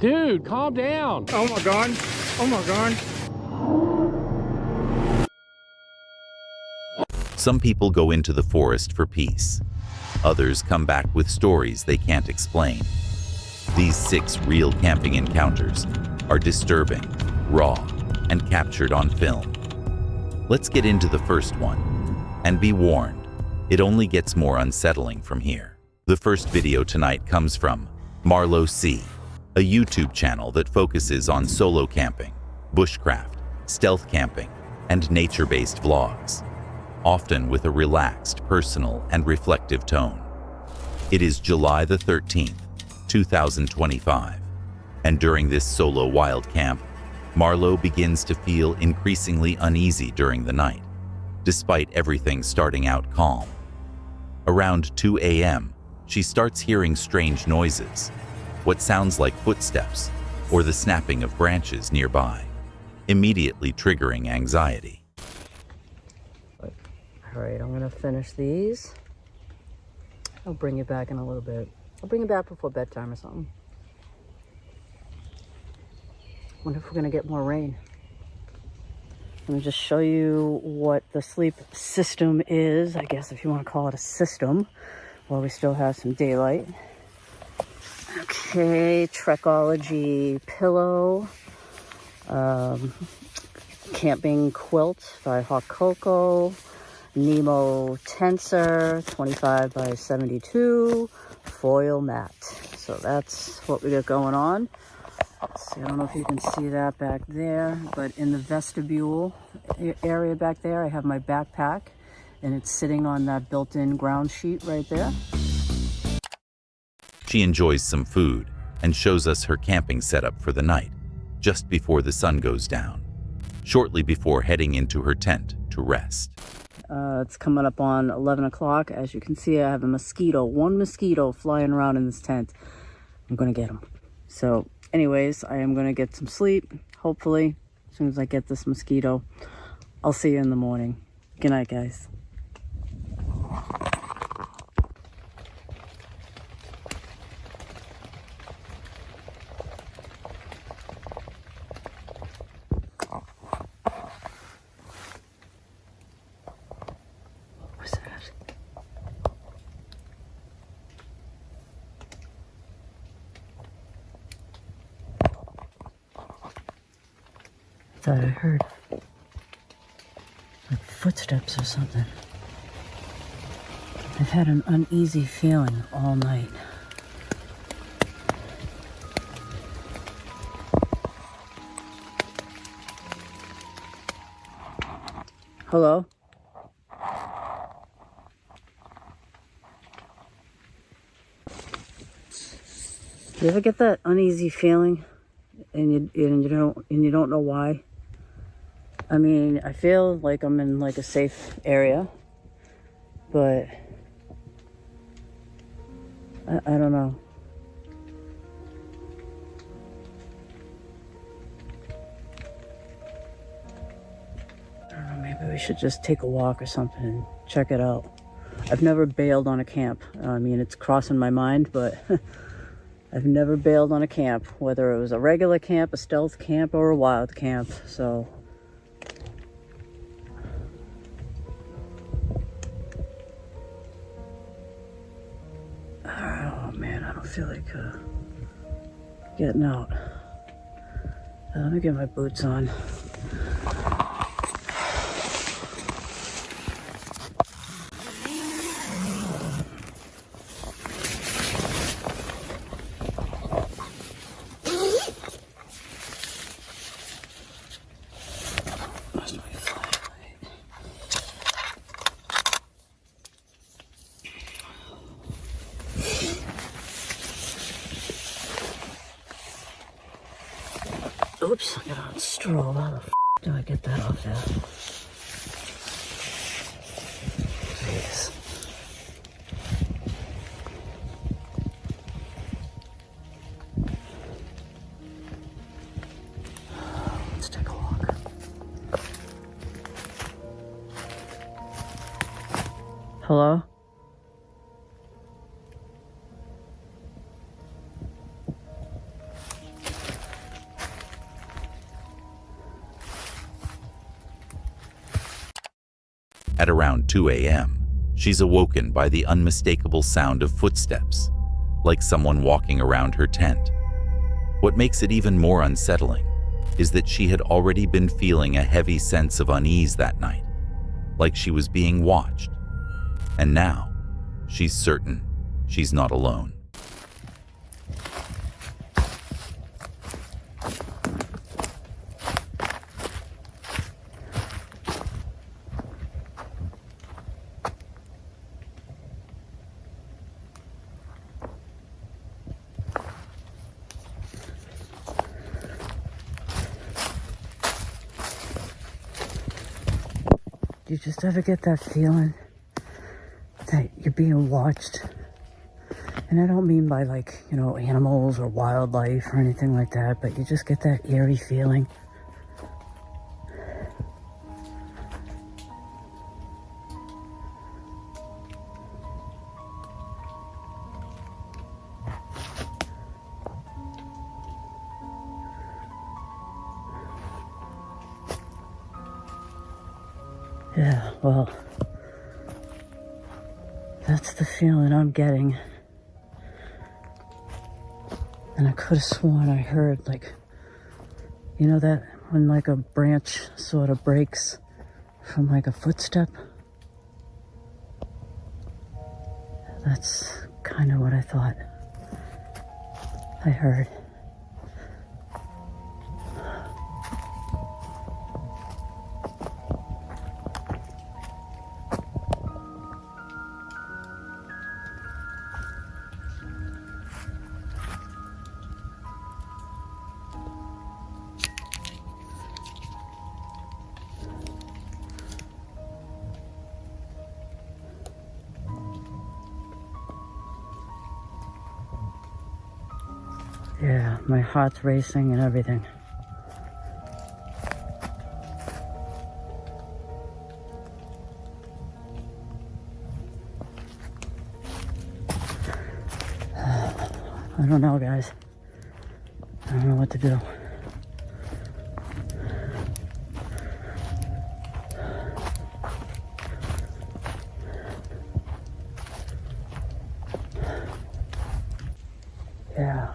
Dude, calm down. Oh my God. Oh my God. Some people go into the forest for peace. Others come back with stories they can't explain. These 6 real camping encounters are disturbing, raw, and captured on film. Let's get into the first one. And be warned, it only gets more unsettling from here. The first video tonight comes from Marlo C., a YouTube channel that focuses on solo camping, bushcraft, stealth camping, and nature-based vlogs, often with a relaxed, personal, and reflective tone. It is July the 13th, 2025, and during this solo wild camp, Marlo begins to feel increasingly uneasy during the night, despite everything starting out calm. Around 2 a.m., she starts hearing strange noises, what sounds like footsteps or the snapping of branches nearby, immediately triggering anxiety. All right, I'm gonna finish these. I'll bring you back in a little bit. I'll bring you back before bedtime or something. Wonder if we're gonna get more rain. Let me just show you what the sleep system is, I guess, if you want to call it a system, while we still have some daylight. Okay, Trekology pillow, camping quilt by Hawk Coco, Nemo tensor 25 by 72, foil mat. So that's what we got going on. Let's see, I don't know if you can see that back there, but in the vestibule area back there, I have my backpack, and it's sitting on that built-in ground sheet right there. She enjoys some food and shows us her camping setup for the night, just before the sun goes down, shortly before heading into her tent to rest. It's coming up on 11 o'clock. As you can see, I have one mosquito flying around in this tent. I'm gonna get him. So anyways, I am gonna get some sleep, hopefully, as soon as I get this mosquito. I'll see you in the morning. Good night, guys. What's that? I thought I heard like footsteps or something. I've had an uneasy feeling all night. Hello? You ever get that uneasy feeling and you don't know why? I mean, I feel like I'm in like a safe area, but I don't know. I don't know, maybe we should just take a walk or something and check it out. I've never bailed on a camp. I mean, it's crossing my mind, but I've never bailed on a camp, whether it was a regular camp, a stealth camp, or a wild camp, so. Oh man, I don't feel like getting out. Let me get my boots on. Oops, I got on stroll. How the f do I get that off there? Jeez. Let's take a walk. Hello? At around 2 a.m., she's awoken by the unmistakable sound of footsteps, like someone walking around her tent. What makes it even more unsettling is that she had already been feeling a heavy sense of unease that night, like she was being watched. And now, she's certain she's not alone. Do you just ever get that feeling that you're being watched? And I don't mean by animals or wildlife or anything like that, but you just get that eerie feeling. Yeah, well, that's the feeling I'm getting. And I could have sworn I heard, that when a branch sort of breaks from a footstep? That's kind of what I thought I heard. Yeah, my heart's racing and everything. I don't know, guys. I don't know what to do. Yeah,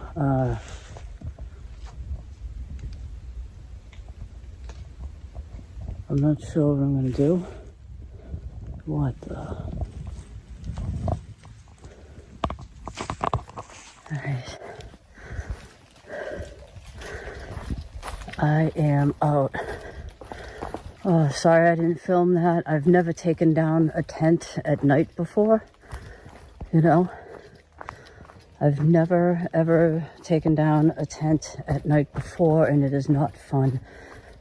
I'm not sure what I'm gonna do. What the? Alright. I am out. Oh, sorry I didn't film that. I've never taken down a tent at night before, I've never, ever taken down a tent at night before, and it is not fun,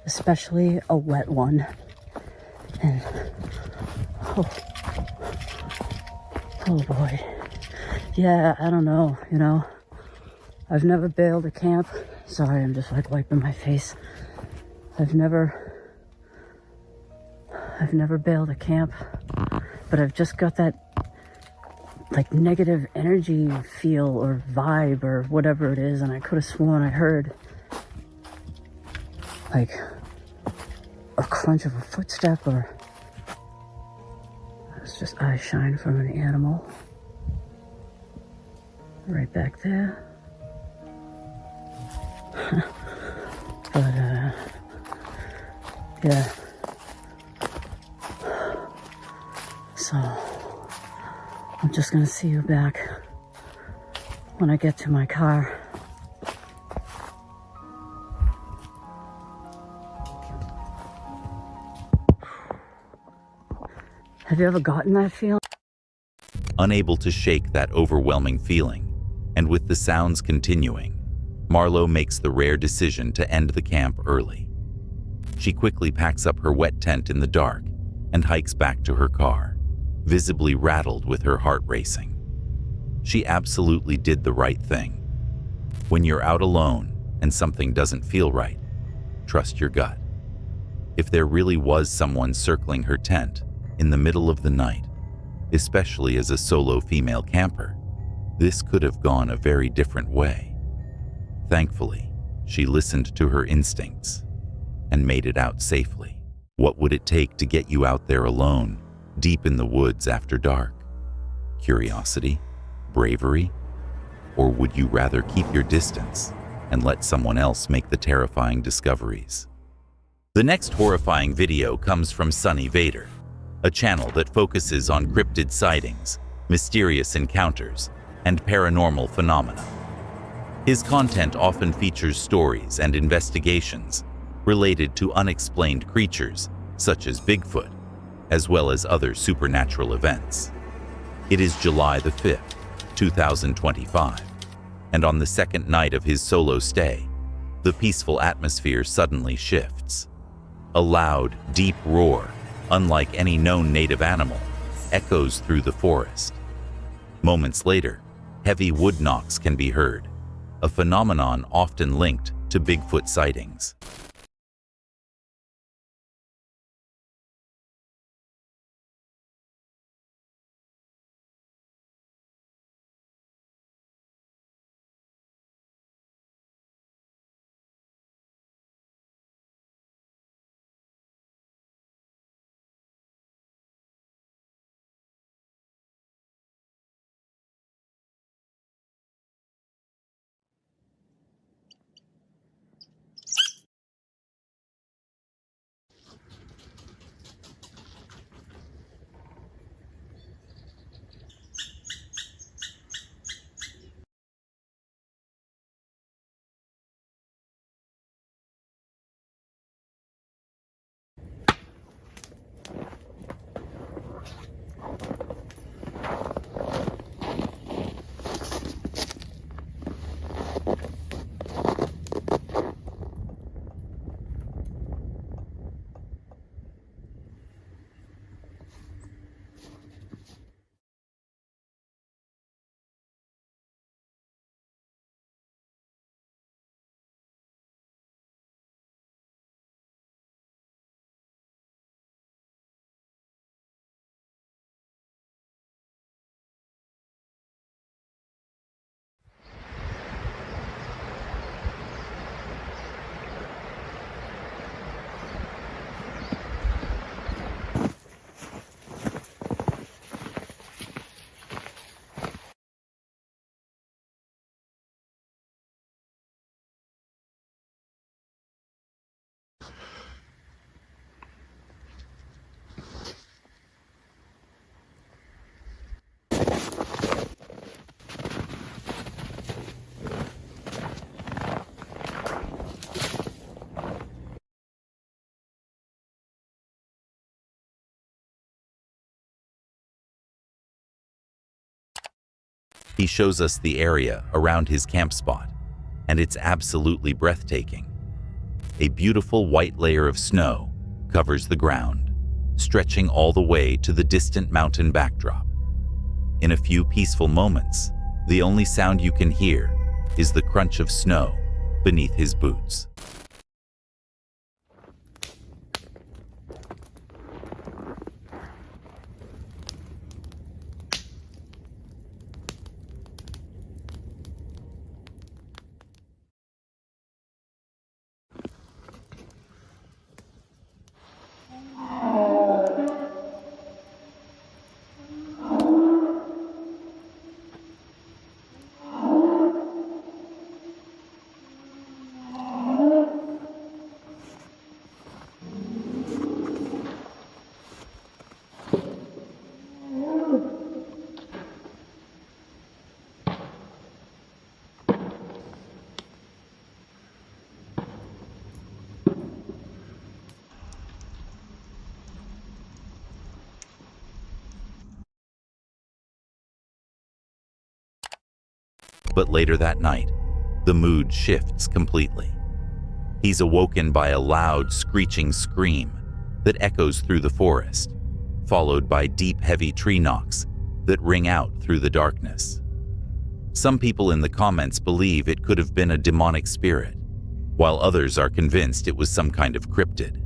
especially a wet one. And, oh boy. Yeah, I don't know, I've never bailed a camp. Sorry, I'm just wiping my face. I've never bailed a camp, but I've just got that negative energy feel or vibe or whatever it is, and I could have sworn I heard a crunch of a footstep, or it's just eye shine from an animal right back there. But yeah, so I'm just gonna see you back when I get to my car. Have you ever gotten that feeling? Unable to shake that overwhelming feeling, and with the sounds continuing, Marlo makes the rare decision to end the camp early. She quickly packs up her wet tent in the dark and hikes back to her car, visibly rattled with her heart racing. She absolutely did the right thing. When you're out alone and something doesn't feel right, trust your gut. If there really was someone circling her tent in the middle of the night, especially as a solo female camper, this could have gone a very different way. Thankfully, she listened to her instincts and made it out safely. What would it take to get you out there alone deep in the woods after dark? Curiosity? Bravery? Or would you rather keep your distance and let someone else make the terrifying discoveries? The next horrifying video comes from Sunny Vader, a channel that focuses on cryptid sightings, mysterious encounters, and paranormal phenomena. His content often features stories and investigations related to unexplained creatures such as Bigfoot, as well as other supernatural events. It is July the 5th, 2025, and on the second night of his solo stay, the peaceful atmosphere suddenly shifts. A loud, deep roar, unlike any known native animal, echoes through the forest. Moments later, heavy wood knocks can be heard, a phenomenon often linked to Bigfoot sightings. He shows us the area around his camp spot, and it's absolutely breathtaking. A beautiful white layer of snow covers the ground, stretching all the way to the distant mountain backdrop. In a few peaceful moments, the only sound you can hear is the crunch of snow beneath his boots. But later that night, the mood shifts completely. He's awoken by a loud, screeching scream that echoes through the forest, followed by deep, heavy tree knocks that ring out through the darkness. Some people in the comments believe it could have been a demonic spirit, while others are convinced it was some kind of cryptid.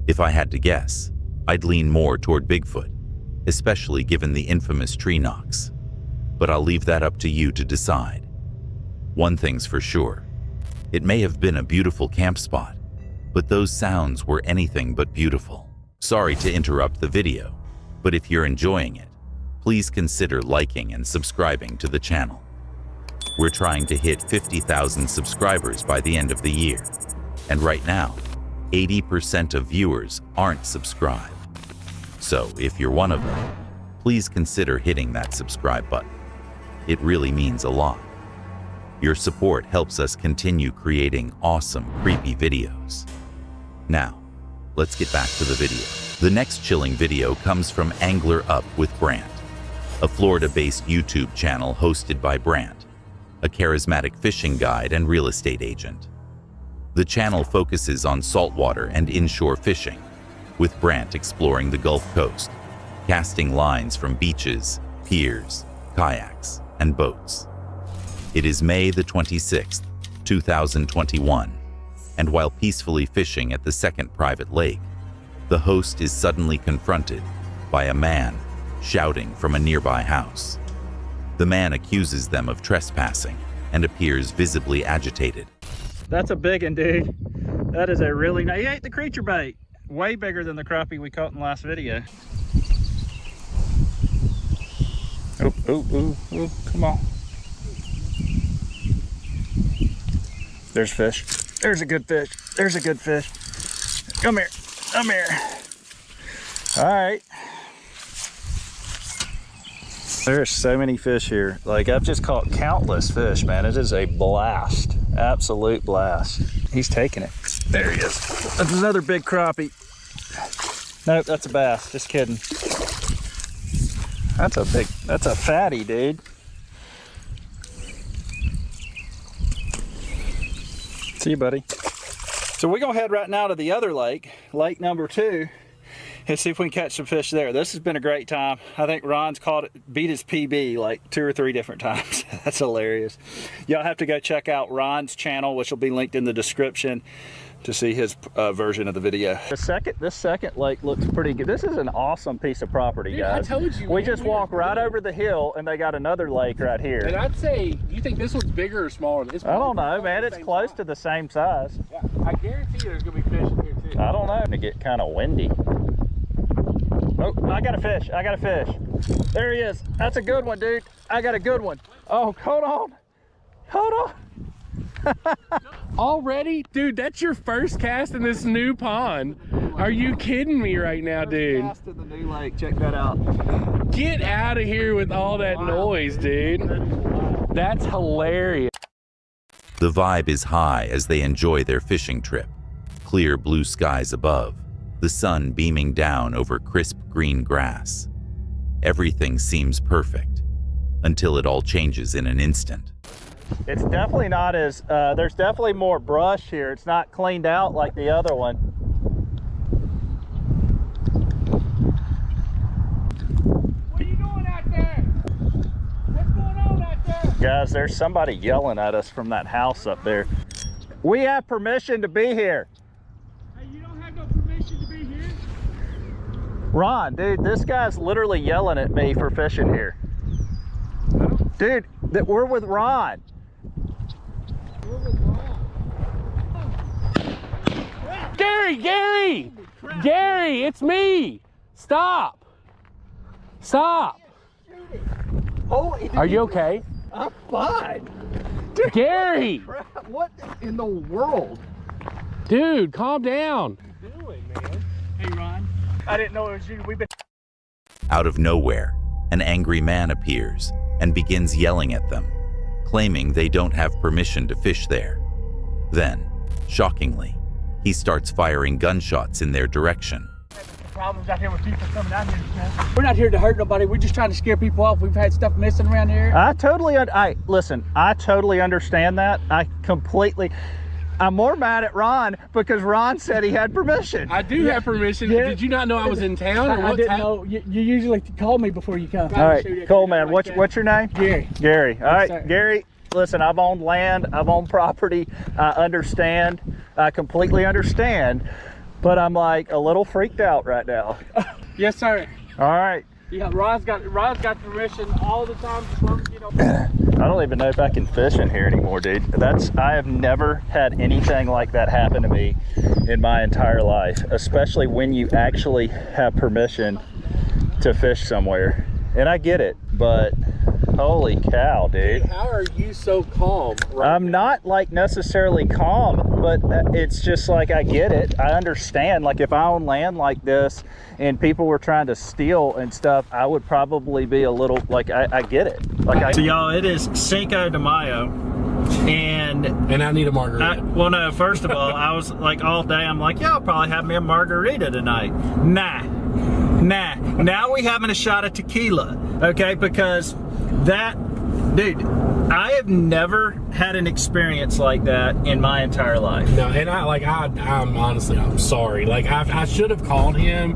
If I had to guess, I'd lean more toward Bigfoot, especially given the infamous tree knocks. But I'll leave that up to you to decide. One thing's for sure, it may have been a beautiful camp spot, but those sounds were anything but beautiful. Sorry to interrupt the video, But if you're enjoying it, please consider liking and subscribing to the channel. We're trying to hit 50,000 subscribers by the end of the year. And right now, 80% of viewers aren't subscribed. So if you're one of them, please consider hitting that subscribe button. It really means a lot. Your support helps us continue creating awesome, creepy videos. Now, let's get back to the video. The next chilling video comes from Angler Up with Brant, a Florida-based YouTube channel hosted by Brant, a charismatic fishing guide and real estate agent. The channel focuses on saltwater and inshore fishing, with Brant exploring the Gulf Coast, casting lines from beaches, piers, kayaks, and boats. It is May the 26th, 2021, and while peacefully fishing at the second private lake, the host is suddenly confronted by a man shouting from a nearby house. The man accuses them of trespassing and appears visibly agitated. That's a big one, dude. That is a really nice. He ate the creature bait. Way bigger than the crappie we caught in the last video. Oh, come on. There's fish. There's a good fish. There's a good fish. Come here. Come here. All right. There's so many fish here. Like, I've just caught countless fish, man. It is a blast. Absolute blast. He's taking it. There he is. That's another big crappie. Nope, that's a bass. Just kidding. That's a fatty, dude. See you, buddy. So we're gonna head right now to the other lake, lake number 2, and see if we can catch some fish there. This has been a great time. I think Ron's caught it, beat his PB like 2 or 3 different times. That's hilarious. Y'all have to go check out Ron's channel, which will be linked in the description, to see his version of the video. This second lake looks pretty good. This is an awesome piece of property, dude, guys. I told you. We just walk right over the hill and they got another lake right here. And I'd say, do you think this one's bigger or smaller? I don't know, man. It's close to the same size. Yeah, I guarantee you there's gonna be fish in here too. I don't know. It's gonna get kind of windy. Oh, I got a fish. I got a fish. There he is. That's a good one, dude. I got a good one. Oh, hold on. Hold on. Already? Dude, that's your first cast in this new pond. Are you kidding me right now, dude? Cast in the new lake. Check that out. Get out of here with all that noise, dude. That's hilarious. The vibe is high as they enjoy their fishing trip. Clear blue skies above, the sun beaming down over crisp green grass. Everything seems perfect, until it all changes in an instant. It's definitely not as, there's definitely more brush here. It's not cleaned out like the other one. What are you doing out there? What's going on out there? Guys, there's somebody yelling at us from that house up there. We have permission to be here. Hey, you don't have no permission to be here? Ron, dude, this guy's literally yelling at me for fishing here. Dude, we're with Ron. Gary, it's me. Stop. Are you okay? I'm fine. Dude, Gary. What in the world? Dude, calm down. What are you doing, man? Hey, Ron. I didn't know it was you. Out of nowhere, an angry man appears and begins yelling at them, claiming they don't have permission to fish there. Then, shockingly, he starts firing gunshots in their direction. Problems out here with people coming out here. We're not here to hurt nobody. We're just trying to scare people off. We've had stuff missing around here. I totally understand that. I'm more mad at Ron because Ron said he had permission. I do have permission. Yeah. Did you not know I was in town? Or I didn't know. You usually call me before you come. All right, cool, man. What's your name? Gary. Gary. All right, sir. Gary. Listen, I've owned land. I've owned property. I understand. I completely understand. But I'm like a little freaked out right now. Yes, sir. All right. Yeah, Rod's got permission all the time. As long as you know. I don't even know if I can fish in here anymore, dude. I have never had anything like that happen to me in my entire life, especially when you actually have permission to fish somewhere. And I get it, but holy cow, dude. How are you so calm? I'm not like necessarily calm, but it's just like I get it. I understand. Like if I own land like this and people were trying to steal and stuff, I would probably be a little like I get it. Like so y'all, it is Cinco de Mayo, and I need a margarita. Well, no. First of all, I was like all day. I'm like, yeah, I'll probably have me a margarita tonight. Nah. Now we having a shot of tequila, okay? Because that, dude, I have never had an experience like that in my entire life. No, and I'm honestly, I'm sorry. Like I should have called him,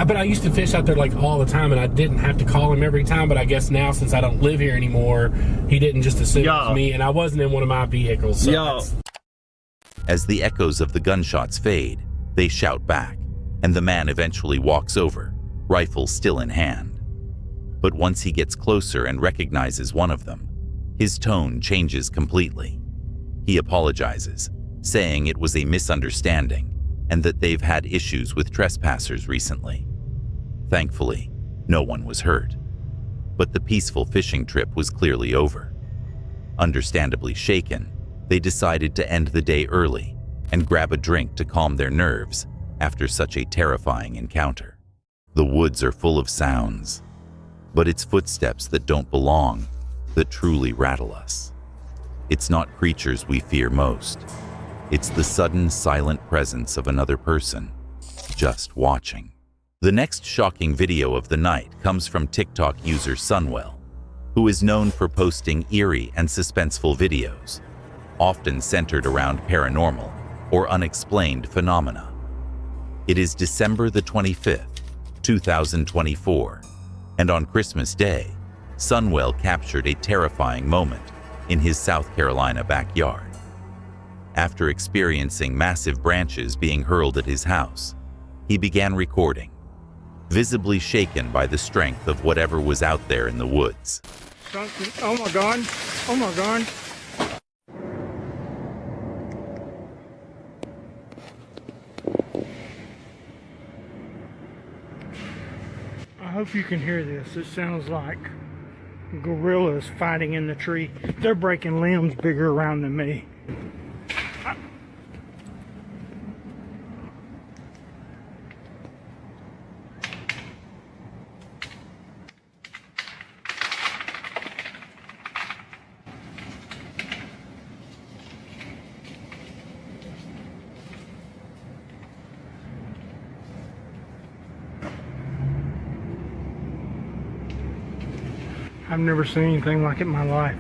but I used to fish out there like all the time, and I didn't have to call him every time. But I guess now, since I don't live here anymore, he didn't just assume it was me, and I wasn't in one of my vehicles. So As the echoes of the gunshots fade, they shout back, and the man eventually walks over, rifle still in hand. But once he gets closer and recognizes one of them, his tone changes completely. He apologizes, saying it was a misunderstanding and that they've had issues with trespassers recently. Thankfully, no one was hurt, but the peaceful fishing trip was clearly over. Understandably shaken, they decided to end the day early and grab a drink to calm their nerves after such a terrifying encounter. The woods are full of sounds, but it's footsteps that don't belong that truly rattle us. It's not creatures we fear most. It's the sudden, silent presence of another person, just watching. The next shocking video of the night comes from TikTok user Sunwell, who is known for posting eerie and suspenseful videos, often centered around paranormal or unexplained phenomena. It is December the 25th, 2024, and on Christmas Day, Sunwell captured a terrifying moment in his South Carolina backyard. After experiencing massive branches being hurled at his house, he began recording, visibly shaken by the strength of whatever was out there in the woods. Oh my God, oh my God. I hope you can hear this. It sounds like gorillas fighting in the tree. They're breaking limbs bigger around than me. I've never seen anything like it in my life.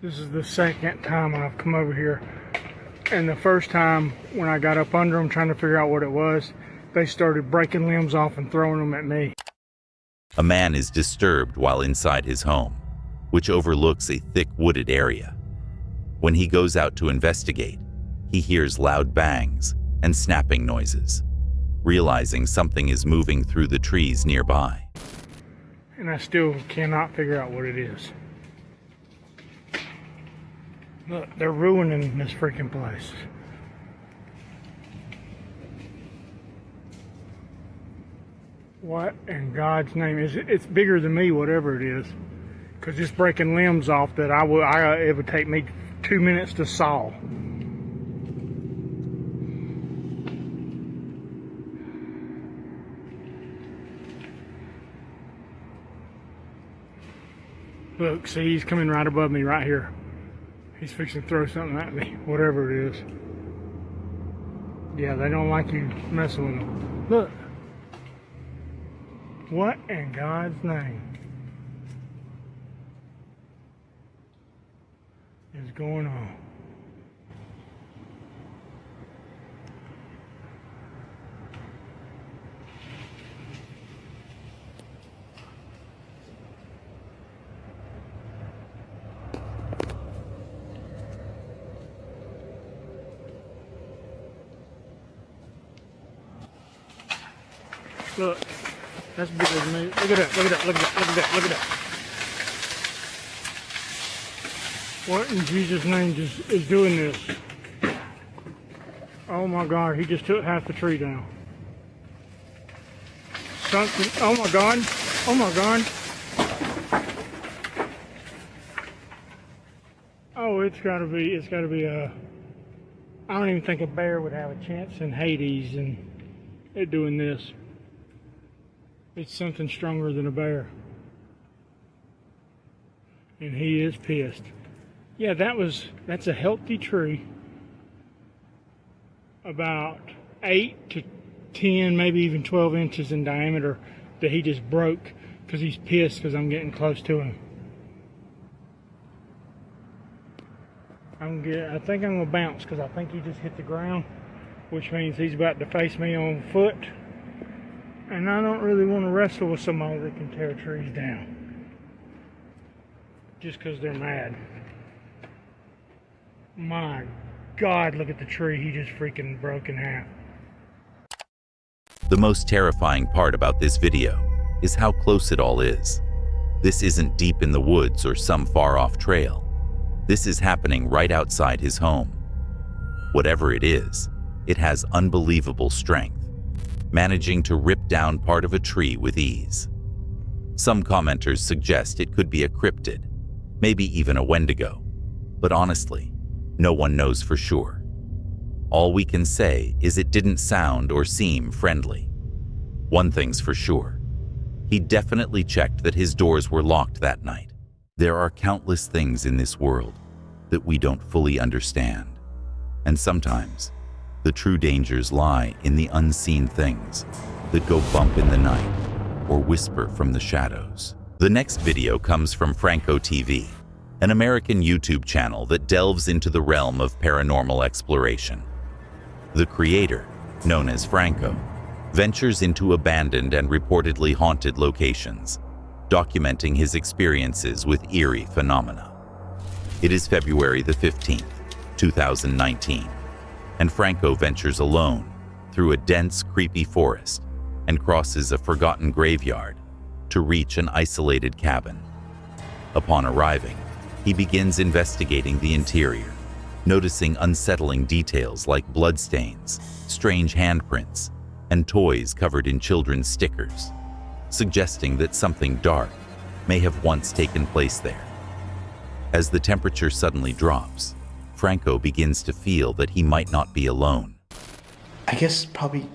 This is the second time I've come over here. And the first time when I got up under them trying to figure out what it was, they started breaking limbs off and throwing them at me. A man is disturbed while inside his home, which overlooks a thick wooded area. When he goes out to investigate, he hears loud bangs and snapping noises, realizing something is moving through the trees nearby. And I still cannot figure out what it is. Look, they're ruining this freaking place. What in God's name is it? It's bigger than me, whatever it is. Because it's breaking limbs off that it would take me 2 minutes to saw. Look, see, he's coming right above me right here. He's fixing to throw something at me, whatever it is. Yeah, they don't like you messing with them. Look. What in God's name is going on? Look, that's bigger than me. Look at that, look at that, look at that, look at that, look at that. What in Jesus' name is doing this? Oh my God, he just took half the tree down. Something, oh my God, oh my God. Oh, it's gotta be a, I don't even think a bear would have a chance in Hades and it doing this. It's something stronger than a bear. And he is pissed. Yeah, that's a healthy tree. About 8 to 10, maybe even 12 inches in diameter that he just broke because he's pissed because I'm getting close to him. I think I'm gonna bounce because I think he just hit the ground, which means he's about to face me on foot. And I don't really want to wrestle with somebody that can tear trees down just because they're mad. My God, look at the tree he just freaking broke in half. The most terrifying part about this video is how close it all is. This isn't deep in the woods or some far-off trail. This is happening right outside his home. Whatever it is, it has unbelievable strength, managing to rip down part of a tree with ease. Some commenters suggest it could be a cryptid, maybe even a wendigo, but honestly, no one knows for sure. All we can say is it didn't sound or seem friendly. One thing's for sure, he definitely checked that his doors were locked that night. There are countless things in this world that we don't fully understand, and sometimes the true dangers lie in the unseen things that go bump in the night or whisper from the shadows. The next video comes from Franco TV, an American YouTube channel that delves into the realm of paranormal exploration. The creator, known as Franco, ventures into abandoned and reportedly haunted locations, documenting his experiences with eerie phenomena. It is February the 15th, 2019, and Franco ventures alone through a dense, creepy forest and crosses a forgotten graveyard to reach an isolated cabin. Upon arriving, he begins investigating the interior, noticing unsettling details like bloodstains, strange handprints, and toys covered in children's stickers, suggesting that something dark may have once taken place there. As the temperature suddenly drops, Franco begins to feel that he might not be alone. I guess probably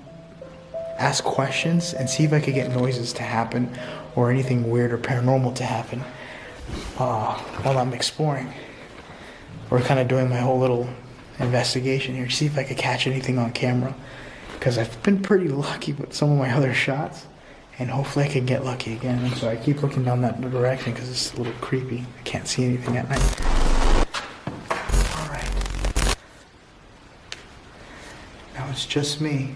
ask questions and see if I could get noises to happen or anything weird or paranormal to happen while I'm exploring or kind of doing my whole little investigation here. See if I could catch anything on camera, because I've been pretty lucky with some of my other shots, and hopefully I can get lucky again. And so I keep looking down that direction because it's a little creepy. I can't see anything at night. All right. Now it's just me.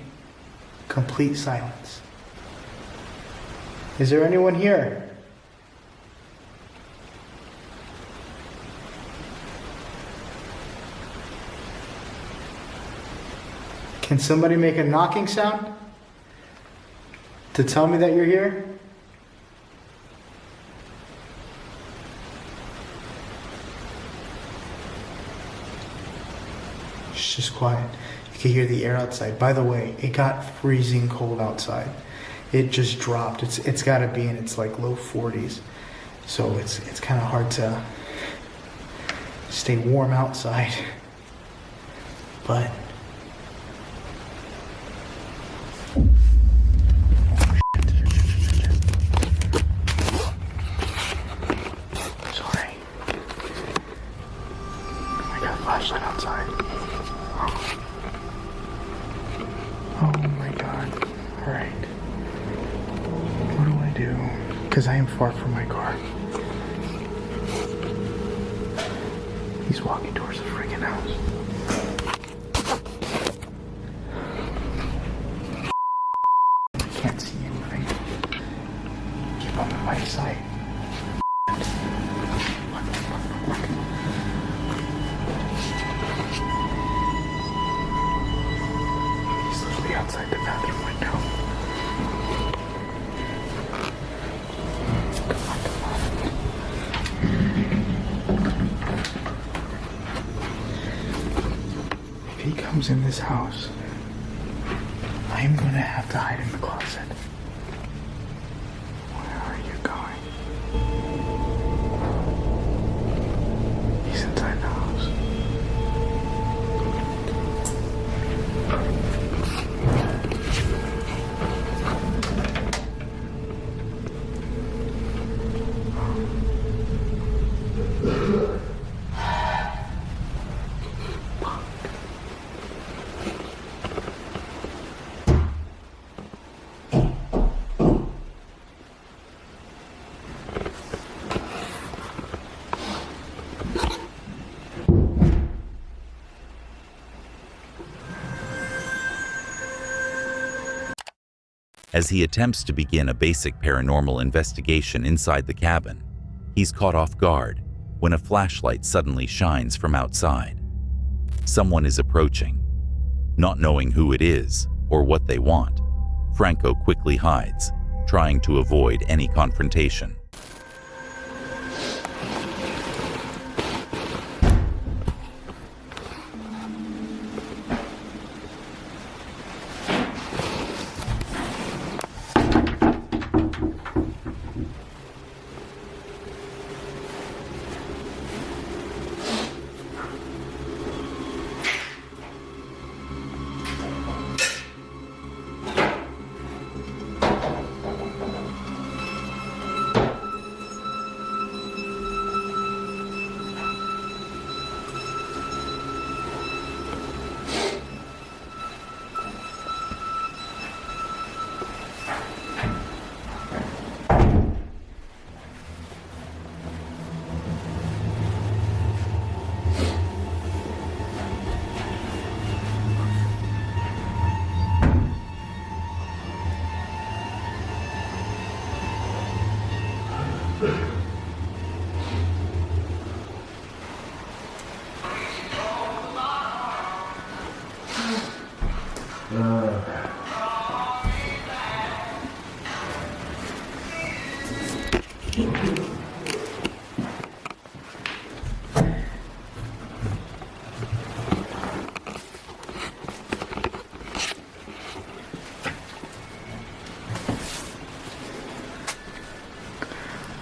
Complete silence. Is there anyone here? Can somebody make a knocking sound to tell me that you're here? It's just quiet. You can hear the air outside. By the way, it got freezing cold outside. It just dropped. It's got to be in its like low 40s. So it's kind of hard to stay warm outside. But flashlight outside. Oh my God. Alright. What do I do? Because I am far from my car. He's walking towards the freaking house. I can't see anything. Keep on the right side. Outside the bathroom window. Come on. who's in this house, I am gonna have to hide in the closet. Where are you going? He's inside the house. As he attempts to begin a basic paranormal investigation inside the cabin, he's caught off guard when a flashlight suddenly shines from outside. Someone is approaching. Not knowing who it is or what they want, Franco quickly hides, trying to avoid any confrontation.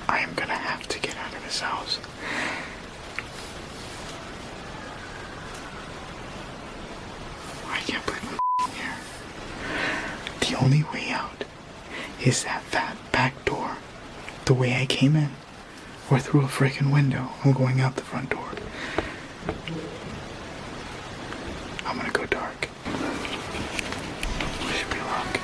I am gonna have to get out of this house. I can't believe I'm here. The only way out is that back door. The way I came in. Or through a freaking window. I'm going out the front door. I'm gonna go dark. Wish me luck.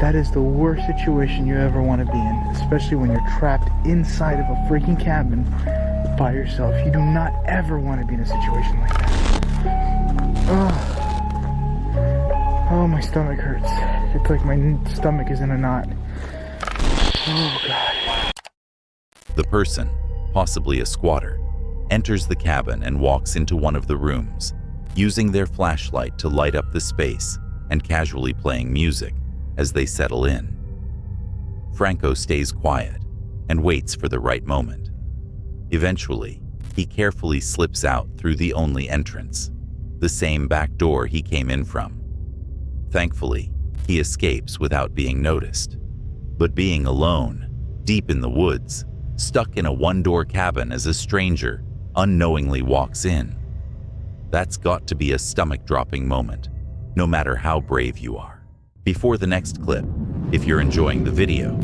That is the worst situation you ever want to be in, especially when you're trapped inside of a freaking cabin by yourself. You do not ever want to be in a situation like that. Oh, my stomach hurts. It's like my stomach is in a knot. Oh, God. The person, possibly a squatter, enters the cabin and walks into one of the rooms, using their flashlight to light up the space and casually playing music as they settle in. Franco stays quiet and waits for the right moment. Eventually, he carefully slips out through the only entrance, the same back door he came in from. Thankfully, he escapes without being noticed. But being alone, deep in the woods, stuck in a one-door cabin as a stranger unknowingly walks in. That's got to be a stomach-dropping moment, no matter how brave you are. Before the next clip, if you're enjoying the video,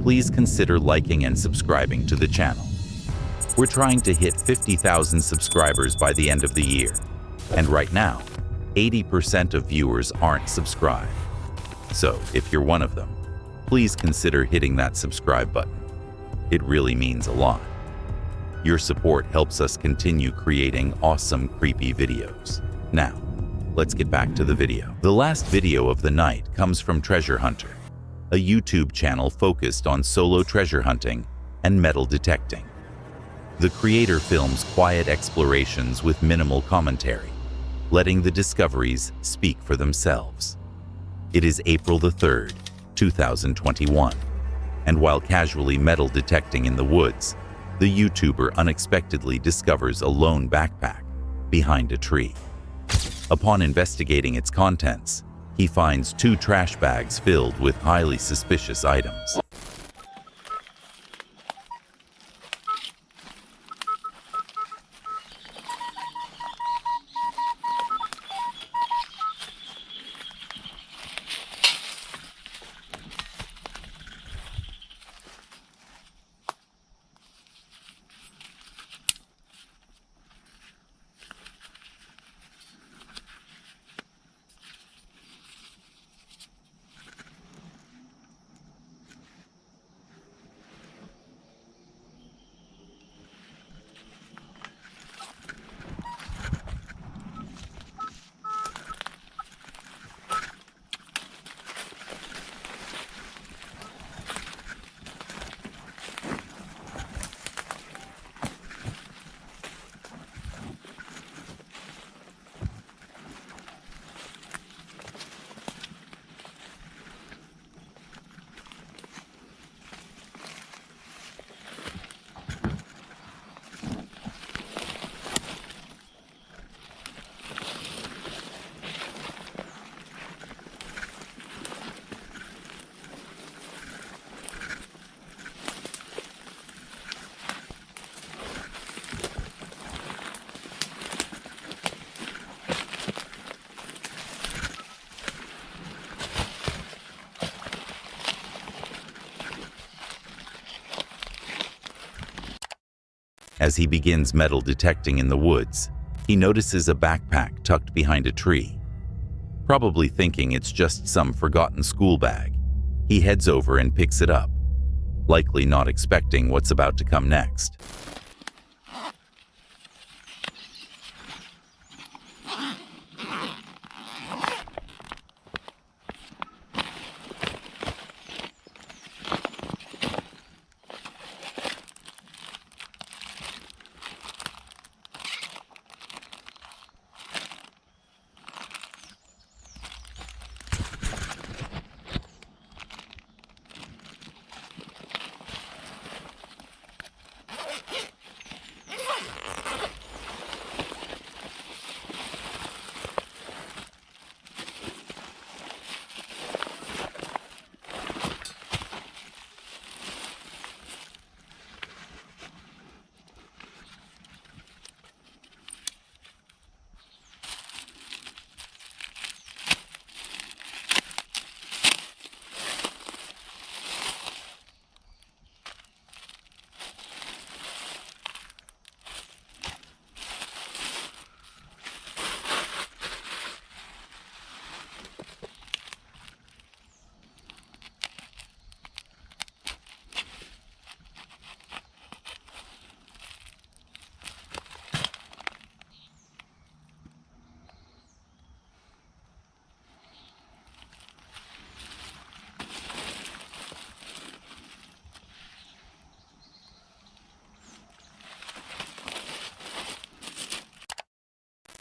please consider liking and subscribing to the channel. We're trying to hit 50,000 subscribers by the end of the year, and right now, 80% of viewers aren't subscribed. So if you're one of them, please consider hitting that subscribe button. It really means a lot. Your support helps us continue creating awesome, creepy videos. Now, let's get back to the video. The last video of the night comes from Treasure Hunter, a YouTube channel focused on solo treasure hunting and metal detecting. The creator films quiet explorations with minimal commentary, letting the discoveries speak for themselves. It is April the 3rd, 2021, and while casually metal detecting in the woods, the YouTuber unexpectedly discovers a lone backpack behind a tree. Upon investigating its contents, he finds 2 trash bags filled with highly suspicious items. As he begins metal detecting in the woods, he notices a backpack tucked behind a tree. Probably thinking it's just some forgotten school bag, he heads over and picks it up, likely not expecting what's about to come next.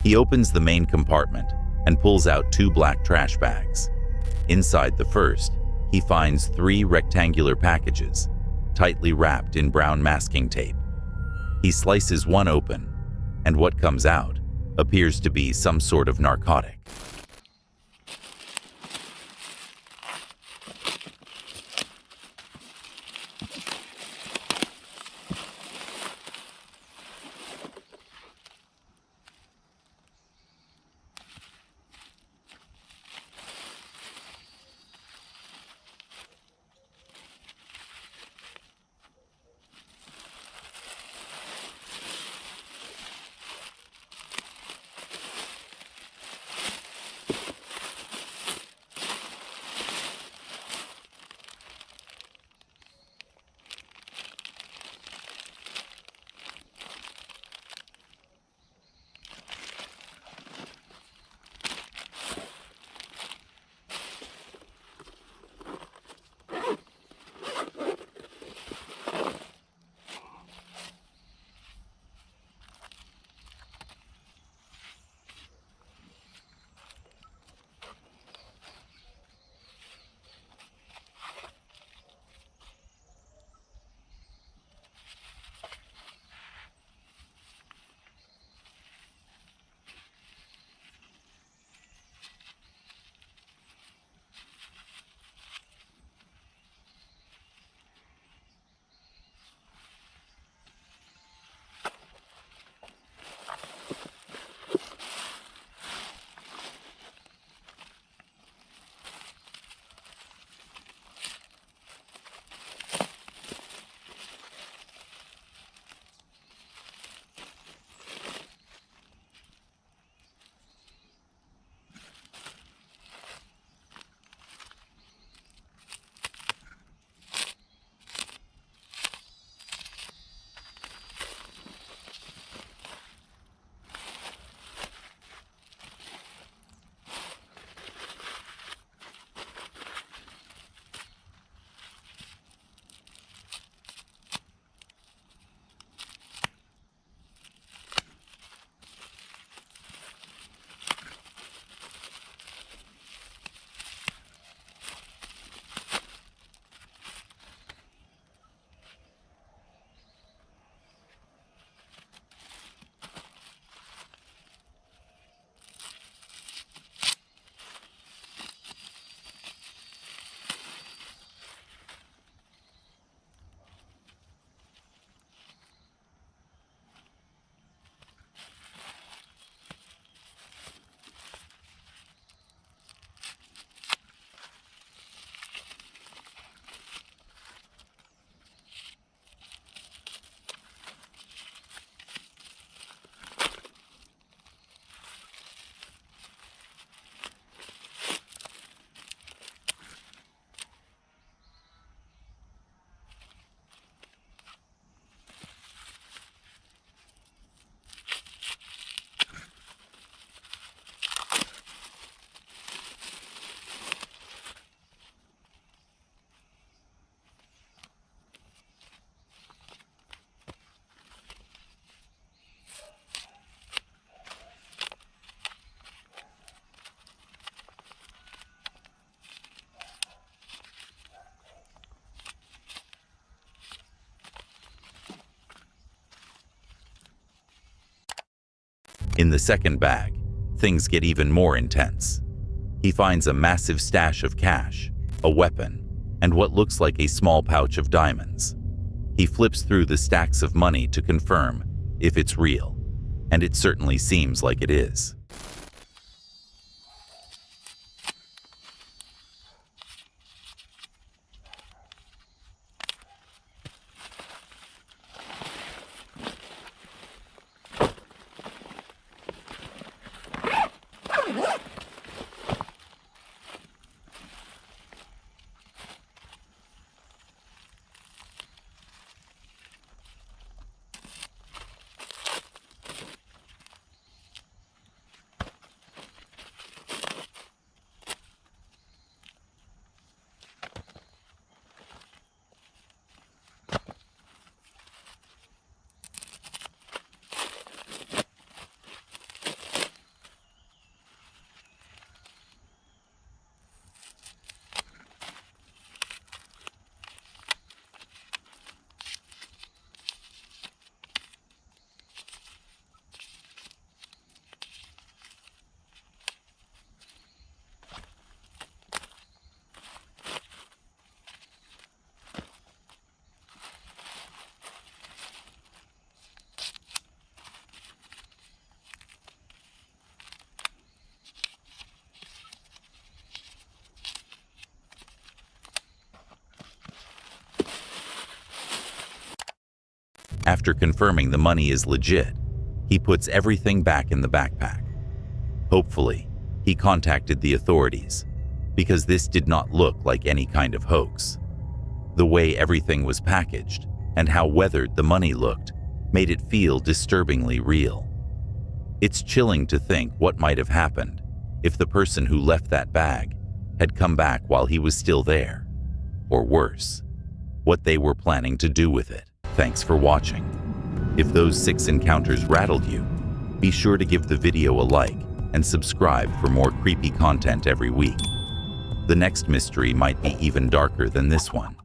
He opens the main compartment and pulls out 2 black trash bags. Inside the first, he finds 3 rectangular packages, tightly wrapped in brown masking tape. He slices one open, and what comes out appears to be some sort of narcotic. In the second bag, things get even more intense. He finds a massive stash of cash, a weapon, and what looks like a small pouch of diamonds. He flips through the stacks of money to confirm if it's real, and it certainly seems like it is. After confirming the money is legit, he puts everything back in the backpack. Hopefully, he contacted the authorities, because this did not look like any kind of hoax. The way everything was packaged and how weathered the money looked made it feel disturbingly real. It's chilling to think what might have happened if the person who left that bag had come back while he was still there, or worse, what they were planning to do with it. Thanks for watching. If those 6 encounters rattled you, be sure to give the video a like and subscribe for more creepy content every week. The next mystery might be even darker than this one.